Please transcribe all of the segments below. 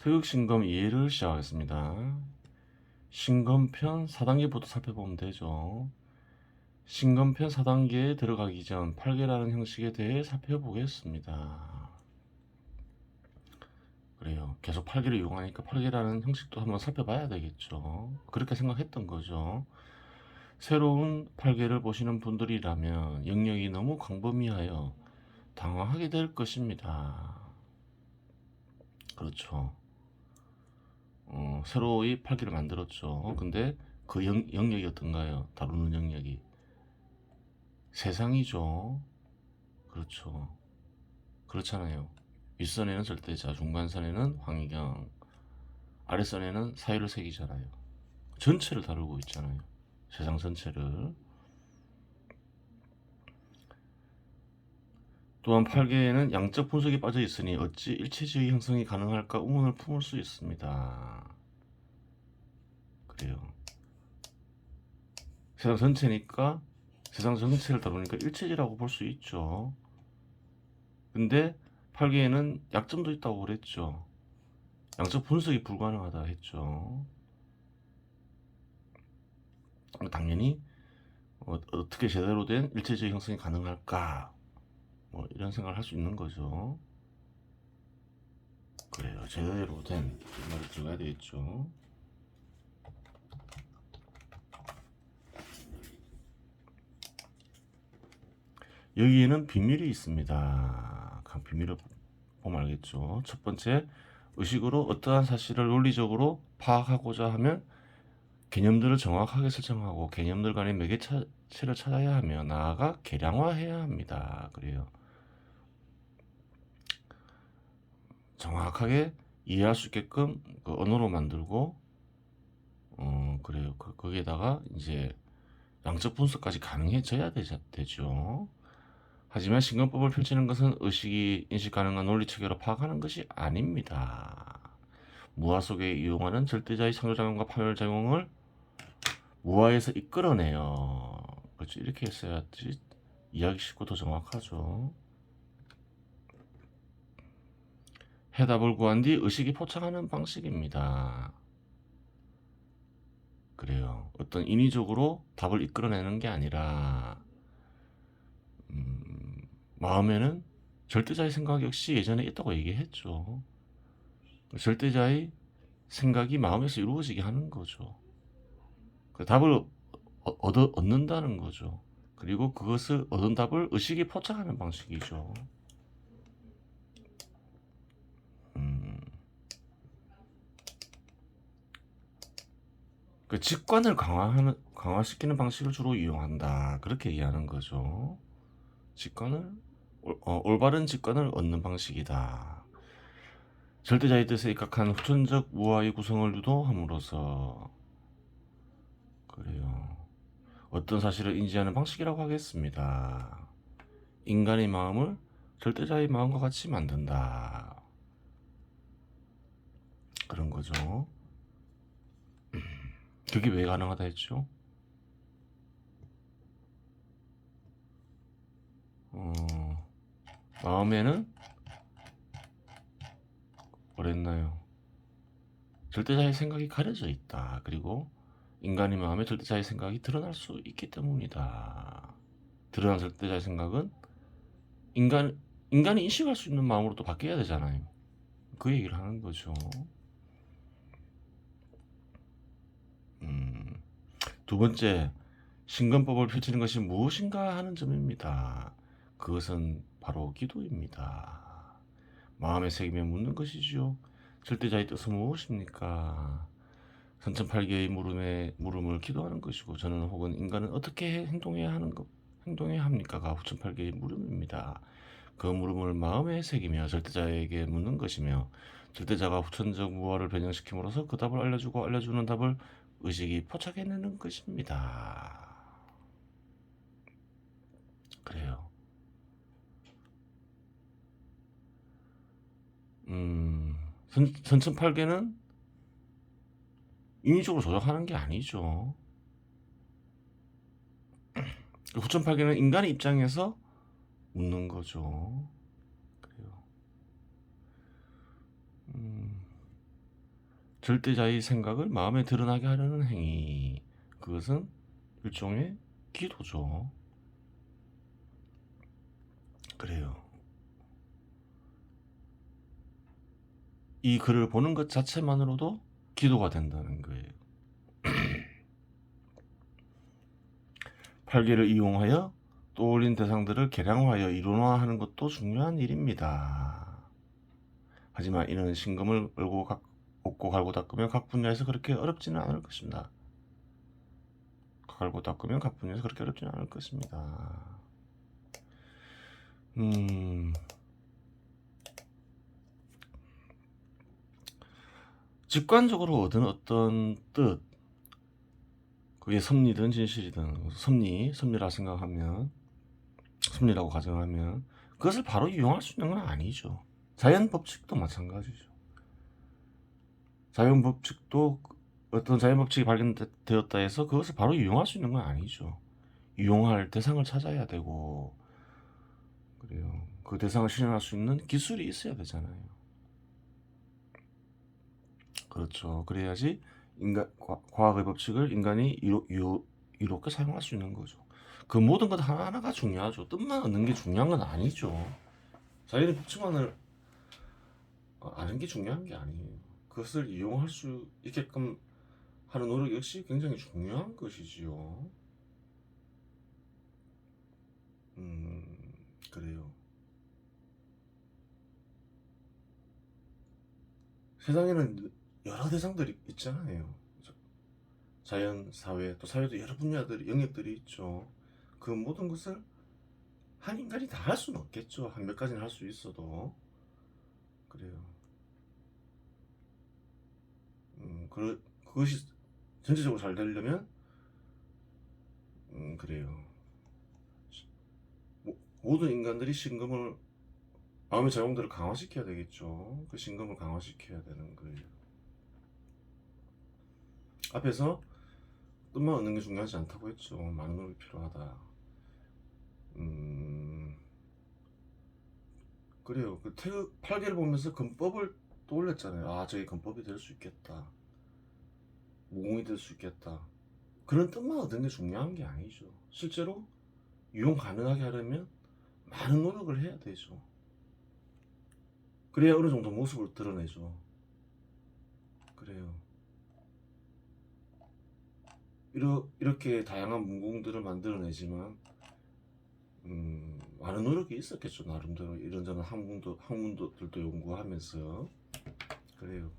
세극신검 이해를 시작하겠습니다. 신검편 4단계부터 살펴보면 되죠. 신검편 4단계에 들어가기 전 8개라는 형식에 대해 살펴보겠습니다. 그래요. 계속 8개를 이용하니까 8개라는 형식도 한번 살펴봐야 되겠죠. 그렇게 생각했던 거죠. 새로운 8개를 보시는 분들이라면 영역이 너무 광범위하여 당황하게 될 것입니다. 그렇죠. 새로이 8기를 만들었죠. 근데 그 영역이 어떤가요? 다루는 영역이 세상이죠. 그렇죠. 그렇잖아요. 윗선에는 절대자, 중간선에는 환경, 아랫선에는 사유를 새기잖아요. 전체를 다루고 있잖아요. 세상 전체를. 또한 8개에는 양적 분석이 빠져 있으니 어찌 일체주의 형성이 가능할까 의문을 품을 수 있습니다. 그래요. 세상 전체니까 세상 전체를 다루니까 일체지라고 볼 수 있죠. 근데 8개에는 약점도 있다고 그랬죠. 양적 분석이 불가능하다 했죠. 당연히 어떻게 제대로 된 일체적 형성이 가능할까, 뭐 이런 생각을 할 수 있는 거죠. 그래요. 제대로 된 말을 들어가야 되겠죠. 여기에는 비밀이 있습니다. 그 비밀을 보면 알겠죠. 첫 번째, 의식으로 어떠한 사실을 논리적으로 파악하고자 하면 개념들을 정확하게 설정하고 개념들 간의 매개체를 찾아야 하며 나아가 계량화해야 합니다. 그래요. 정확하게 이해할 수 있게끔 그 언어로 만들고, 그래요. 거기에다가 이제 양적 분석까지 가능해져야 되죠. 하지만 신경법을 펼치는 것은 의식이 인식 가능한 논리 체계로 파악하는 것이 아닙니다. 무화 속에 이용하는 절대자의 상호작용과 파멸작용을 무화에서 이끌어내요. 그렇죠. 이렇게 했어야지 이해하기 쉽고 더 정확하죠. 해답을 구한 뒤 의식이 포착하는 방식입니다. 그래요. 어떤 인위적으로 답을 이끌어내는 게 아니라 마음에는 절대자의 생각 역시 예전에 있다고 얘기했죠. 절대자의 생각이 마음에서 이루어지게 하는 거죠. 그 답을 얻는다는 거죠. 그리고 그것을 얻은 답을 의식이 포착하는 방식이죠. 그 직관을 강화시키는 방식을 주로 이용한다. 그렇게 얘기하는 거죠. 직관을 올바른 직관을 얻는 방식이다. 절대자의 뜻에 입각한 후천적 무아의 구성을 유도함으로써 그래요. 어떤 사실을 인지하는 방식이라고 하겠습니다. 인간의 마음을 절대자의 마음과 같이 만든다. 그런 거죠. 그게 왜 가능하다 했죠? 마음에는 뭐랬나요? 절대자의 생각이 가려져 있다. 그리고 인간의 마음에 절대자의 생각이 드러날 수 있기 때문이다. 드러난 절대자의 생각은 인간이 인식할 수 있는 마음으로 또 바뀌어야 되잖아요. 그 얘기를 하는 거죠. 두 번째, 신건법을 펼치는 것이 무엇인가 하는 점입니다. 그것은 바로 기도입니다. 마음의 새김에 묻는 것이지요. 절대자의 뜻은 무엇입니까? 선천팔계의 물음을 기도하는 것이고 저는 혹은 인간은 어떻게 행동해야 합니까가 후천팔계의 물음입니다. 그 물음을 마음에 새기며 절대자에게 묻는 것이며 절대자가 후천적 무화를 변형시킴으로써 그 답을 알려주고 알려주는 답을 의식이 포착해내는 것입니다. 그래요. 선천팔계는 인위적으로 조작하는 게 아니죠. 후천팔계는 인간의 입장에서 묻는 거죠. 그래요. 절대자의 생각을 마음에 드러나게 하려는 행위. 그것은 일종의 기도죠. 그래요. 이 글을 보는 것 자체만으로도 기도가 된다는 거예요. 팔계를 이용하여 떠올린 대상들을 계량화하여 이론화하는 것도 중요한 일입니다. 하지만 이는 신금을 얻고 갈고 닦으면 각 분야에서 그렇게 어렵지는 않을 것입니다. 갈고 닦으면 각 분야에서 그렇게 어렵지는 않을 것입니다. 직관적으로 얻은 어떤 뜻, 그게 섭리든 진실이든 섭리라 생각하면, 섭리라고 가정하면 그것을 바로 이용할 수 있는 건 아니죠. 자연 법칙도 마찬가지죠. 자연 법칙도 어떤 자연 법칙이 발견되었다 해서 그것을 바로 이용할 수 있는 건 아니죠. 이용할 대상을 찾아야 되고, 그래요. 그 대상을 실현할 수 있는 기술이 있어야 되잖아요. 그렇죠. 그래야지 과학의 법칙을 인간이 이롭게 사용할 수 있는 거죠. 그 모든 것 하나하나가 중요하죠. 뜻만 얻는 게 중요한 건 아니죠. 자연의 법칙만을 아는 게 중요한 게 아니에요. 그것을 이용할 수 있게끔 하는 노력 역시 굉장히 중요한 것이지요. 그래요. 세상에는 여러 대상들이 있잖아요. 자연, 사회, 또 사회도 여러 분야들이, 영역들이 있죠. 그 모든 것을 한 인간이 다 할 수는 없겠죠. 한 몇 가지는 할 수 있어도. 그래요. 그것이 전체적으로 잘 되려면, 그래요. 모든 인간들이 신금을, 마음의 작용들을 강화시켜야 되겠죠. 그 신금을 강화시켜야 되는 거예요. 앞에서 뜻만 얻는 게 중요하지 않다고 했죠. 많은 노력이 필요하다. 그래요. 그 태극 8개를 보면서 근법을 떠올렸잖아요. 아, 저게 근법이 될 수 있겠다. 무공이 될 수 있겠다. 그런 뜻만 얻는 게 중요한 게 아니죠. 실제로 이용 가능하게 하려면 많은 노력을 해야 되죠. 그래야 어느 정도 모습을 드러내죠. 그래요. 이렇게 다양한 문공들을 만들어내지만 많은 노력이 있었겠죠. 나름대로 이런저런 학문들도 연구하면서. 그래요.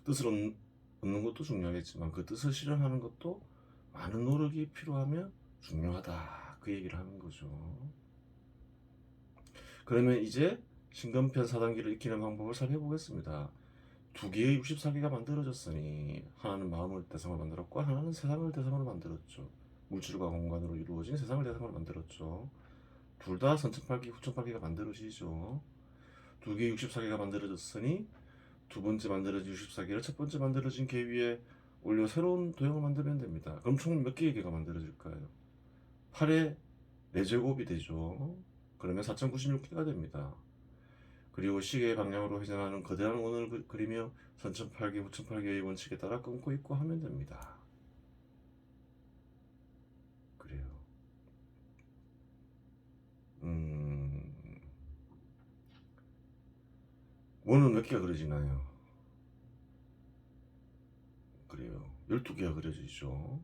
뜻을 얻는 것도 중요하겠지만 그 뜻을 실현하는 것도 많은 노력이 필요하면 중요하다. 그 얘기를 하는 거죠. 그러면 이제 신금편 4단계를 익히는 방법을 살펴보겠습니다. 두 개의 64개가 만들어졌으니 하나는 마음을 대상으로 만들었고 하나는 세상을 대상으로 만들었죠. 물질과 공간으로 이루어진 세상을 대상으로 만들었죠. 둘 다 선천팔기, 후천팔기가 만들어지죠. 두 개의 64개가 만들어졌으니 두 번째 만들어진 64개를 첫 번째 만들어진 개 위에 올려 새로운 도형을 만들면 됩니다. 그럼 총 몇 개의 개가 만들어질까요? 8의 4제곱이 되죠. 그러면 4096개가 됩니다. 그리고 시계의 방향으로 회전하는 거대한 원을 그리며 선천팔기, 후천팔기의 원칙에 따라 끊고 있고 하면 됩니다. 그래요. 원은 몇 개가 그려지나요? 그래요. 12개가 그려지죠.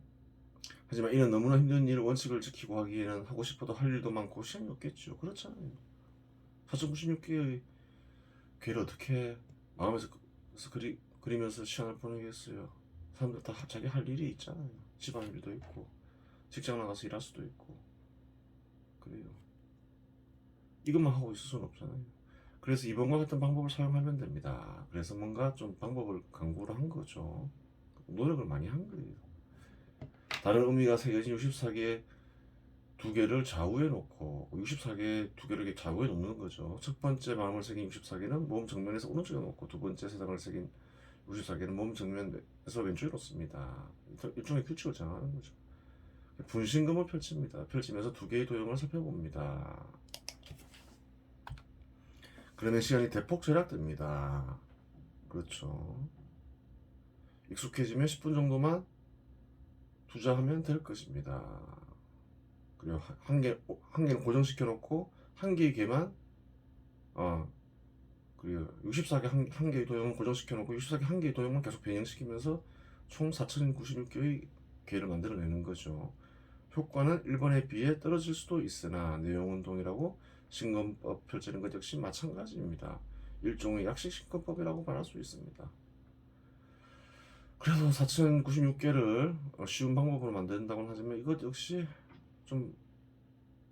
하지만 이는 너무나 힘든 일을 원칙을 지키고 하기에는 하고 싶어도 할 일도 많고 시간이 없겠죠. 그렇잖아요. 4096개의 괴를 어떻게 마음에서 그리면서 시간을 보내겠어요. 사람들 다 자기 할 일이 있잖아요. 집안일도 있고 직장 나가서 일할 수도 있고. 그래요. 이것만 하고 있을 수는 없잖아요. 그래서 이번과 같은 방법을 사용하면 됩니다. 그래서 뭔가 좀 방법을 강구를 한 거죠. 노력을 많이 한 거예요. 다른 의미가 새겨진 64개의 두 개를 좌우에 놓고 64개 두 개를 좌우에 놓는 거죠. 첫 번째 마음을 새긴 64개는 몸 정면에서 오른쪽에 놓고 두 번째 세상을 새긴 64개는 몸 정면에서 왼쪽에 놓습니다. 일종의 규칙을 정하는 거죠. 분신금을 펼칩니다. 펼치면서 두 개의 도형을 살펴봅니다. 그러면 시간이 대폭 절약됩니다. 그렇죠. 익숙해지면 10분 정도만 투자하면 될 것입니다. 그리고 한 개는 고정시켜 놓고 한 개의 개만 그리고 64개 한 개의 도형을 고정시켜 놓고 64개 한 개의 도형만 계속 변형시키면서 총 4096개의 개를 만들어내는 거죠. 효과는 1번에 비해 떨어질 수도 있으나 내용은 동일하고 신건법 펼치는 것 역시 마찬가지입니다. 일종의 약식 신건법이라고 말할 수 있습니다. 그래서 4096개를 쉬운 방법으로 만든다고는 하지만 이것 역시 좀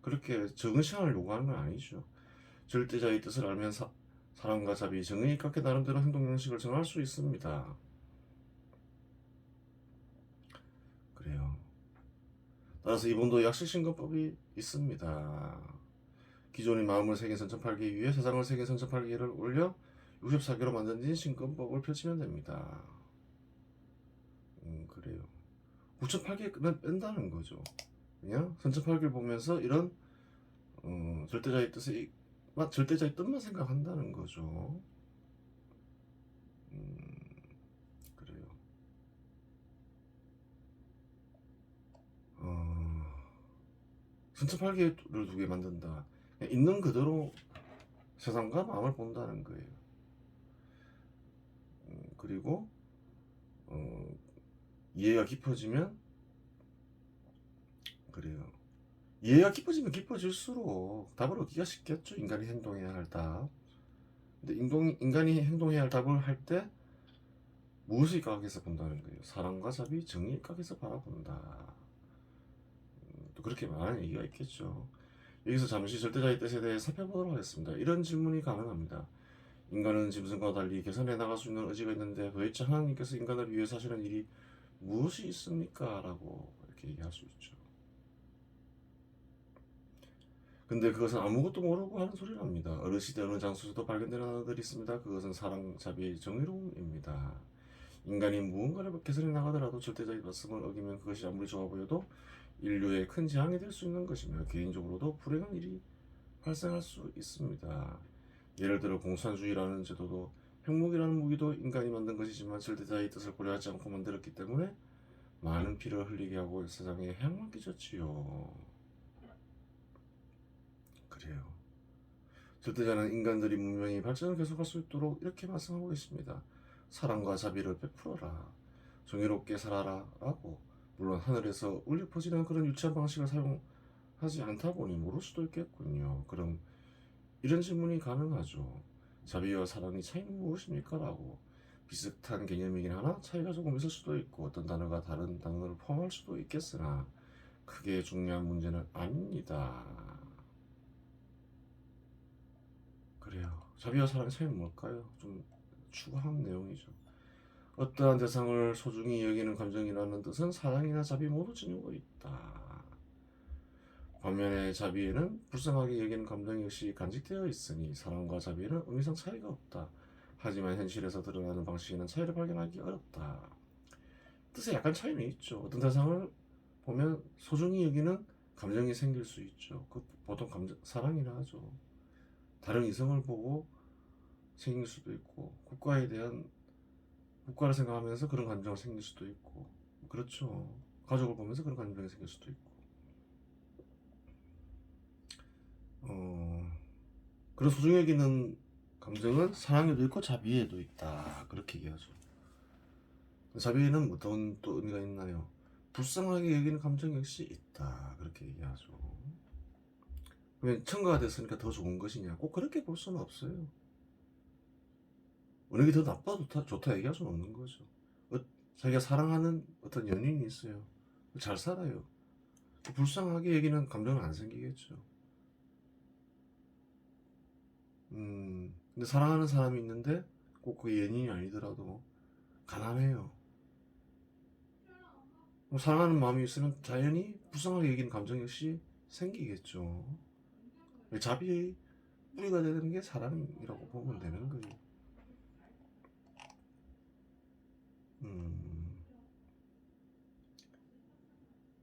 그렇게 적은 시간을 요구하는 건 아니죠. 절대자의 뜻을 알면 사람과 자비, 정의에 갖게 나름대로 행동 양식을 정할 수 있습니다. 그래요. 따라서 이번도 약식신건법이 있습니다. 기존의 마음을 새긴 선천팔기 위에 세상을 새긴 선천팔기를 올려 64개로 만든 뒤 신건법을 펼치면 됩니다. 그래요. 9,008개는 뺀다는 거죠. 그냥 선천팔기를 보면서 이런 절대자의 뜻만 생각한다는 거죠. 그래요. 선천팔기를 두게 만든다. 있는 그대로 세상과 마음을 본다는 거예요. 그리고 이해가 깊어지면 그래요. 이해가 깊어지면 깊어질수록 답을 얻기가 쉽겠죠. 인간이 행동해야 할 답. 근데 인간이 행동해야 할 답을 할 때 무엇의 각에서 본다는 거예요. 사랑과 자비, 정의의 각에서 바라본다. 또 그렇게 말하는 얘기가 있겠죠. 여기서 잠시 절대자의 뜻에 대해 살펴보도록 하겠습니다. 이런 질문이 가능합니다. 인간은 짐승과 달리 개선해 나갈 수 있는 의지가 있는데 도대체 하나님께서 인간을 위해서 하시는 일이 무엇이 있습니까? 라고 이렇게 얘기할 수 있죠. 근데 그것은 아무것도 모르고 하는 소리랍니다. 어느 시대 어느 장소에서도 발견되는 언어들이 있습니다. 그것은 사랑, 자비, 정의로움입니다. 인간이 무언가를 개선해 나가더라도 절대자의 말씀을 어기면 그것이 아무리 좋아 보여도 인류에 큰 재앙이 될 수 있는 것이며 개인적으로도 불행한 일이 발생할 수 있습니다. 예를 들어 공산주의라는 제도도 핵무기라는 무기도 인간이 만든 것이지만 절대자의 뜻을 고려하지 않고 만들었기 때문에 많은 피를 흘리게 하고 세상에 해악만 끼쳤지요. 그래요. 절대자는 인간들이 문명이 발전을 계속할 수 있도록 이렇게 말씀하고 있습니다. 사랑과 자비를 베풀어라. 정의롭게 살아라. 라고. 물론 하늘에서 울려 퍼지는 그런 유치한 방식을 사용하지 않다 보니 모를 수도 있겠군요. 그럼 이런 질문이 가능하죠. 자비와 사랑의 차이는 무엇입니까? 라고. 비슷한 개념이긴 하나 차이가 조금 있을 수도 있고 어떤 단어가 다른 단어를 포함할 수도 있겠으나 크게 중요한 문제는 아닙니다. 그래요. 자비와 사랑의 차이는 뭘까요? 좀 추가한 내용이죠. 어떠한 대상을 소중히 여기는 감정이라는 뜻은 사랑이나 자비 모두 지니고 있다. 반면에 자비에는 불쌍하게 여기는 감정 역시 간직되어 있으니 사랑과 자비에는 의미상 차이가 없다. 하지만 현실에서 드러나는 방식에는 차이를 발견하기 어렵다. 뜻에 약간 차이는 있죠. 어떤 대상을 보면 소중히 여기는 감정이 생길 수 있죠. 그 보통 사랑이라 하죠. 다른 이성을 보고 생길 수도 있고 국가를 생각하면서 그런 감정이 생길 수도 있고 그렇죠. 가족을 보면서 그런 감정이 생길 수도 있고 그런 소중히 여기는 감정은 사랑에도 있고 자비에도 있다. 그렇게 얘기하죠. 자비에는 어떤 또 의미가 있나요? 불쌍하게 여기는 감정 역시 있다. 그렇게 얘기하죠. 그러면 첨가가 됐으니까 더 좋은 것이냐? 꼭 그렇게 볼 수는 없어요. 어느 게 더 나빠 좋다 얘기할 수는 없는 거죠. 자기가 사랑하는 어떤 연인이 있어요. 잘 살아요. 불쌍하게 여기는 감정은 안 생기겠죠. 근데 사랑하는 사람이 있는데 꼭 그 연인이 아니더라도 가난해요. 사랑하는 마음이 있으면 자연히 불쌍하게 여기는 감정 역시 생기겠죠. 자비의 뿌리가 되는 게 사랑이라고 보면 되는 거예요.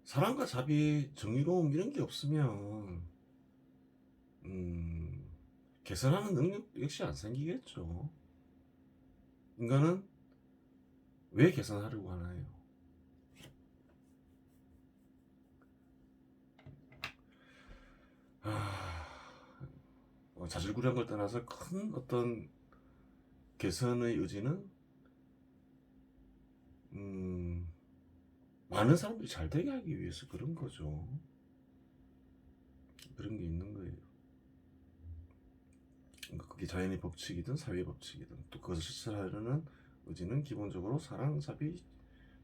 사랑과 자비, 정의로움 이런 게 없으면 개선하는 능력 역시 안 생기겠죠. 인간은 왜 개선하려고 하나요? 자질구레한 걸 떠나서 큰 어떤 개선의 의지는 많은 사람들이 잘 되게 하기 위해서 그런 거죠. 그런 게 있는 거예요. 그러니까 그게 자연의 법칙이든 사회의 법칙이든 또 그것을 실천하려는 의지는 기본적으로 사랑, 자비,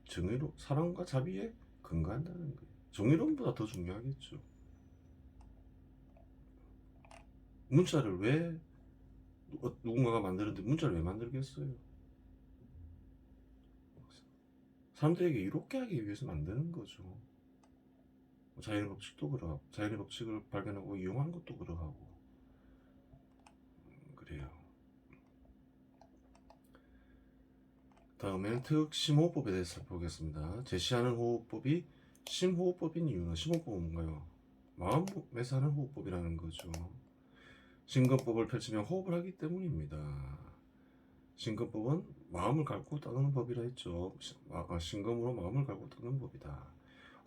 정의로 사랑과 자비에 근거한다는 거예요. 정의로움보다 더 중요하겠죠. 문자를 왜 누군가가 만드는데 문자를 왜 만들겠어요? 사람들에게 이롭게 하기 위해서 만드는 거죠. 자연의 법칙도 그러하고 자연의 법칙을 발견하고 이용하는 것도 그러하고 그래요. 다음에는 특심호흡법에 대해서 살펴보겠습니다. 제시하는 호흡법이 심호흡법인 이유는 심호흡법은 뭔가요? 마음에서 하는 호흡법이라는 거죠. 심근법을 펼치며 호흡을 하기 때문입니다. 심근법은 마음을 갈고 닦는 법이라 했죠. 심근으로 마음을 갈고 닦는 법이다.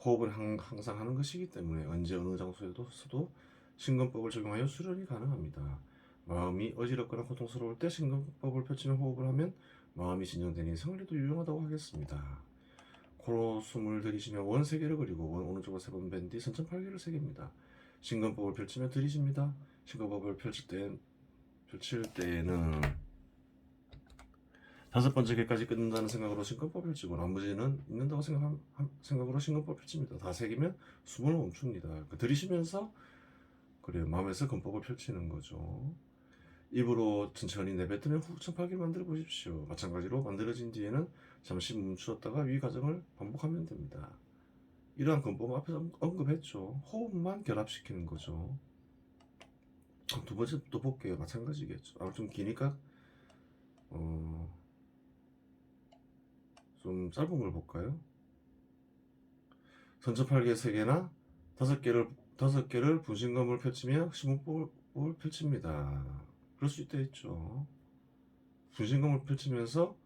호흡을 항상 하는 것이기 때문에 언제 어느 장소에서도 심근법을 적용하여 수련이 가능합니다. 마음이 어지럽거나 고통스러울 때 심근법을 펼치며 호흡을 하면 마음이 진정되니 생리도 유용하다고 하겠습니다. 코로 숨을 들이쉬며 원 3개를 그리고 원 오른쪽으로 3번 뺀 뒤 선천팔계를 새깁니다. 심근법을 펼치며 들이쉽니다. 심근법을 펼칠 때에는 5번째 개까지 끝난다는 생각으로 심근법 펼치고 나머지는 있는다고 생각으로 심근법 펼칩니다. 다 새기면 숨을 멈춥니다. 들이쉬면서 그래요. 마음에서 근법을 펼치는 거죠. 입으로 천천히 내뱉으며 후 천팔기를 만들어 보십시오. 마찬가지로 만들어진 뒤에는 잠시 멈추었다가 위 과정을 반복하면 됩니다. 이러한 근법은 앞에서 언급했죠. 호흡만 결합시키는 거죠. 두 번째 또 볼게요. 마찬가지겠죠. 좀 기니까 좀 짧은 걸 볼까요? 선천팔계 3개나 5개를 분신검을 펼치며 심호흡을 펼칩니다. 그럴 수 있다 했죠. 분신검을 펼치면서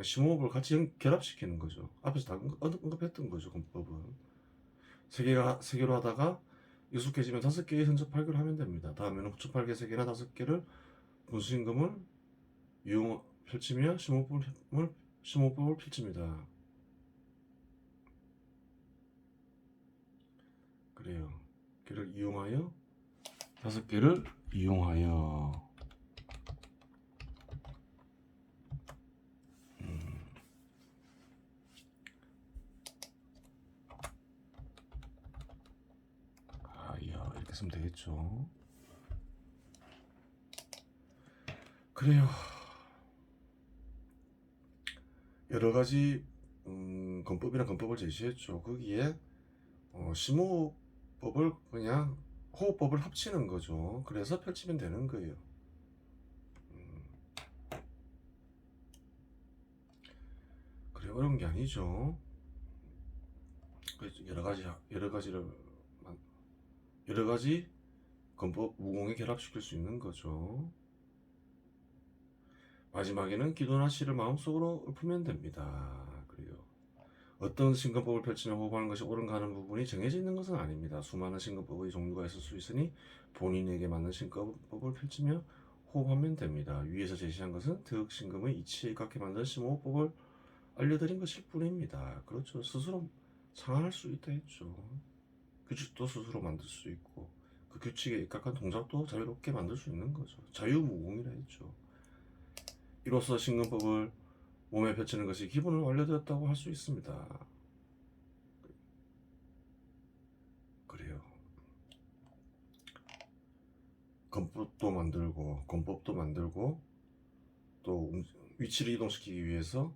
심호흡을 같이 결합시키는 거죠. 앞에서 다 언급했던 거죠. 권법은 3개로 하다가 익숙해지면 5개의 선천팔계를 하면 됩니다. 다음에는 후천팔계 3개나 5개를 분신검을 펼치며 심호흡을 펼칩니다. 그래요. 걔를 이용하여 5개를 이용하여 이렇게 쓰면 되겠죠. 그래요. 여러 가지 건법이나 건법을 제시했죠. 거기에 심호흡법을 그냥 호흡법을 합치는 거죠. 그래서 펼치면 되는 거예요. 그래 어려운 게 아니죠. 여러 가지 건법 무공에 결합시킬 수 있는 거죠. 마지막에는 기도나 시를 마음속으로 읊으면 됩니다. 그래요. 어떤 신근법을 펼치며 호흡하는 것이 옳은가 하는 부분이 정해져 있는 것은 아닙니다. 수많은 신근법의 종류가 있을 수 있으니 본인에게 맞는 신근법을 펼치며 호흡하면 됩니다. 위에서 제시한 것은 득신금의 이치에 입각해 만든 심호흡법을 알려드린 것일 뿐입니다. 그렇죠. 스스로 상할 수 있다 했죠. 규칙도 스스로 만들 수 있고 그 규칙에 입각한 동작도 자유롭게 만들 수 있는 거죠. 자유무공이라 했죠. 이로써 신근법을 몸에 펼치는 것이 기본을 완료되었다고 할 수 있습니다. 그래요. 건법도 만들고 건법도 만들고 또 위치를 이동시키기 위해서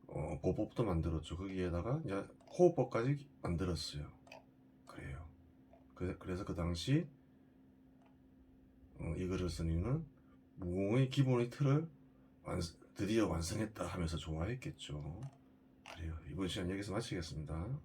보법도 만들었죠. 거기에다가 이제 호흡법까지 만들었어요. 그래요. 그래서 그 당시 이 글을 쓴 이유는 무공의 기본의 틀을 드디어 완성했다 하면서 좋아했겠죠. 그래요. 이번 시간 여기서 마치겠습니다.